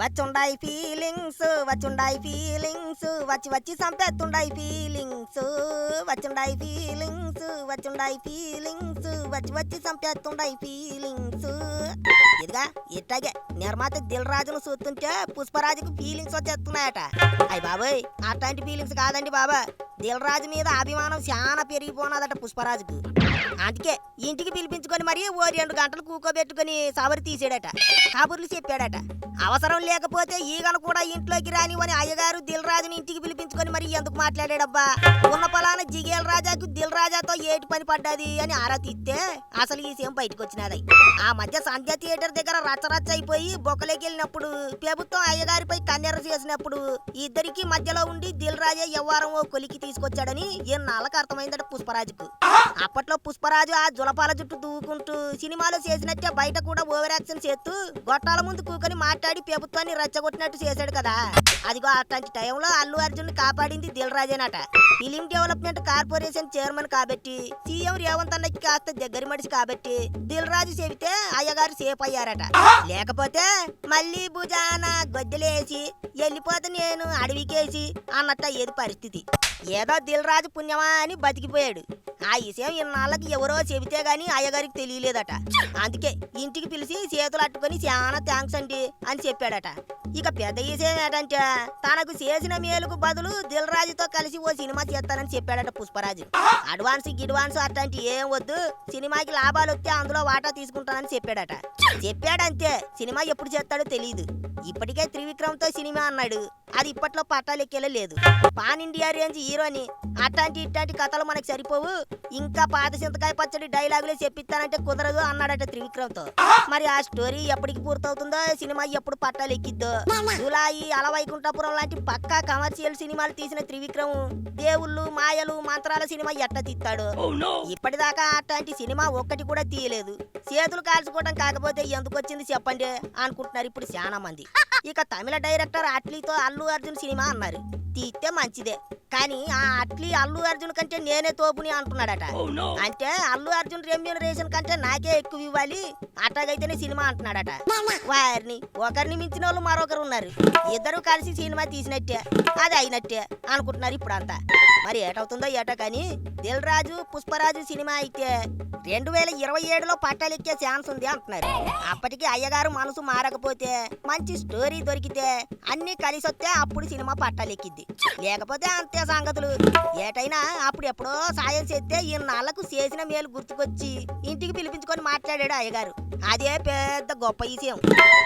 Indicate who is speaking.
Speaker 1: వచ్చుండాయి feelings వచ్చి వచ్చి సంపేస్తుండాయి feelings వచ్చుండాయి feelings వచ్చి వచ్చి సంపేస్తుండాయి ఫీలింగ్స్. ఇదిగా ఇట్టాగే నిర్మాత దిల్ రాజును చూస్తుంటే పుష్పరాజుకు ఫీలింగ్స్ వచ్చేస్తున్నాయట. అయ్యి బాబోయ్, అట్లాంటి ఫీలింగ్స్ కాదండి బాబా, దిల్ రాజు మీద అభిమానం చాలా పెరిగిపోనాదట పుష్పరాజుకు. అందుకే ఇంటికి పిలిపించుకొని మరి ఓ 2 గంటలు కూకోబెట్టుకుని సవరి తీసాడట, కబుర్లు చెప్పాడట. అవసరం లేకపోతే ఈగను కూడా ఇంట్లోకి రానివని అయ్యగారు దిల్ రాజుని ఇంటికి పిలిపించుకొని మరి ఎందుకు మాట్లాడాడబ్బా? ఉన్న పలానా జిగేల్ రాజాకు దిల్ రాజాతో ఏటి పని పడ్డది అని ఆరా తీస్తే అసలు ఈ విషయం బయటకు వచ్చినది. ఆ మధ్య సంధ్య థియేటర్ దగ్గర రచ్చరచ్చ అయిపోయి బొక్కలోకి వెళ్ళినప్పుడు ప్రభుత్వం అయ్యగారిపై కన్నెర్ర చేసినప్పుడు ఇద్దరికి మధ్యలో ఉండి దిల్ రాజే వ్యవహారం ఓ కొలికి తీసుకొచ్చాడని ఎన్నాళ్ళకి అర్థమైందట పుష్పరాజుకు. అప్పట్లో పుష్పరాజు ఆ జులపాల జుట్టు దూకుంటూ సినిమాలో చేసినట్టే బయట కూడా ఓవర్ యాక్షన్ చేస్తూ గొట్టాల ముందు కూకొని మాట్లాడి ప్రభుత్వాన్ని రెచ్చగొట్టినట్టు చేశాడు కదా. అదిగో అట్లాంటి టైంలో అల్లు అర్జున్ కాపాడింది దిల్ రాజేనట. ఫిలిం డెవలప్మెంట్ కార్పొరేషన్ చైర్మన్ కాబట్టి, సీఎం రేవంత్ అన్నకి కాస్త దగ్గర మనిషి కాబట్టి దిల్ రాజు చెబితే అయ్యగారు సేఫ్ అయ్యారట. లేకపోతే మళ్ళీ భుజాన గొద్దెలేసి వెళ్ళిపోతే నేను అడవికేసి అన్నట్ట ఏది పరిస్థితి. ఏదో దిల్ రాజు పుణ్యమా అని బతికిపోయాడు. ఆ విషయం ఇన్నాళ్ళకి ఎవరో చెబితే గాని అయ్యగారికి తెలియలేదట. అందుకే ఇంటికి పిలిచి చేతులు అట్టుకొని చాలా థ్యాంక్స్ అండి అని చెప్పాడట. ఇక పెద్ద విషయం ఏంటంటే తనకు చేసిన మేలుకు బదులు దిల్ రాజుతో కలిసి ఓ సినిమా చేస్తానని చెప్పాడట పుష్పరాజు. అడ్వాన్స్ అట్లాంటి ఏం వద్దు, సినిమాకి లాభాలు వస్తే అందులో వాటా తీసుకుంటానని చెప్పాడట. చెప్పాడంతే, సినిమా ఎప్పుడు చేస్తాడో తెలియదు. ఇప్పటికే త్రివిక్రమ్ తో సినిమా అన్నాడు, అది ఇప్పట్లో పట్టాలెక్కేలా లేదు. పాన్ ఇండియా రేంజ్ హీరోని అట్లాంటి ఇట్లాంటి కథలు మనకు సరిపోవు, ఇంకా పాత చింతకాయ పచ్చడి డైలాగులే చెప్పిస్తానంటే కుదరదు అన్నాడట త్రివిక్రమ్ తో. మరి ఆ స్టోరీ ఎప్పటికి పూర్తవుతుందో, సినిమా ఎప్పుడు పట్టాలెక్కిద్దో. జులాయి, అలవైకుంఠపురం లాంటి పక్కా కమర్షియల్ సినిమాలు తీసిన త్రివిక్రమ్ దేవుళ్ళు మాయలు మంత్రాల సినిమా ఎట్ట తీస్తాడు? ఇప్పటిదాకా అట్లాంటి సినిమా ఒక్కటి కూడా తీయలేదు. చేతులు కాల్చుకోవడం కాకపోతే ఎందుకు వచ్చింది చెప్పండి అనుకుంటున్నారు ఇప్పుడు చాలా మంది. ఇక తమిళ డైరెక్టర్ అట్లీతో అల్లు అర్జున్ సినిమా అన్నారు, తీస్తే మంచిదే. కానీ ఆ అట్లీ అల్లు అర్జున్ కంటే నేనే తోపుని అంటున్నాడట. అంటే అల్లు అర్జున్ రెమ్యూనరేషన్ కంటే నాకే ఎక్కువ ఇవ్వాలి, అట్లాగైతేనే సినిమా అంటున్నాడట. వారిని ఒకరిని మించిన వాళ్ళు మరొకరు ఉన్నారు, ఇద్దరు కలిసి సినిమా తీసినట్టే అది అయినట్టే అనుకుంటున్నారు ఇప్పుడంతా. మరి ఏటవుతుందో ఏటో కానీ దిల్ రాజు పుష్పరాజు సినిమా అయితే 2027లో పట్టాలెక్కే ఛాన్స్ ఉంది అంటున్నారు. అప్పటికి అయ్యగారు మనసు మారకపోతే, మంచి స్టోరీ దొరికితే, అన్ని కలిసి వస్తే అప్పుడు సినిమా పట్టాలెక్కిద్ది. లేకపోతే అంతే సంగతులు. ఏటైనా అప్పుడు ఎప్పుడో సాయం చేస్తే ఇన్నాళ్లకు చేసిన మేలు గుర్తుకొచ్చి ఇంటికి పిలిపించుకొని మాట్లాడాడు అయ్యగారు. అదే పెద్ద గొప్ప విషయం.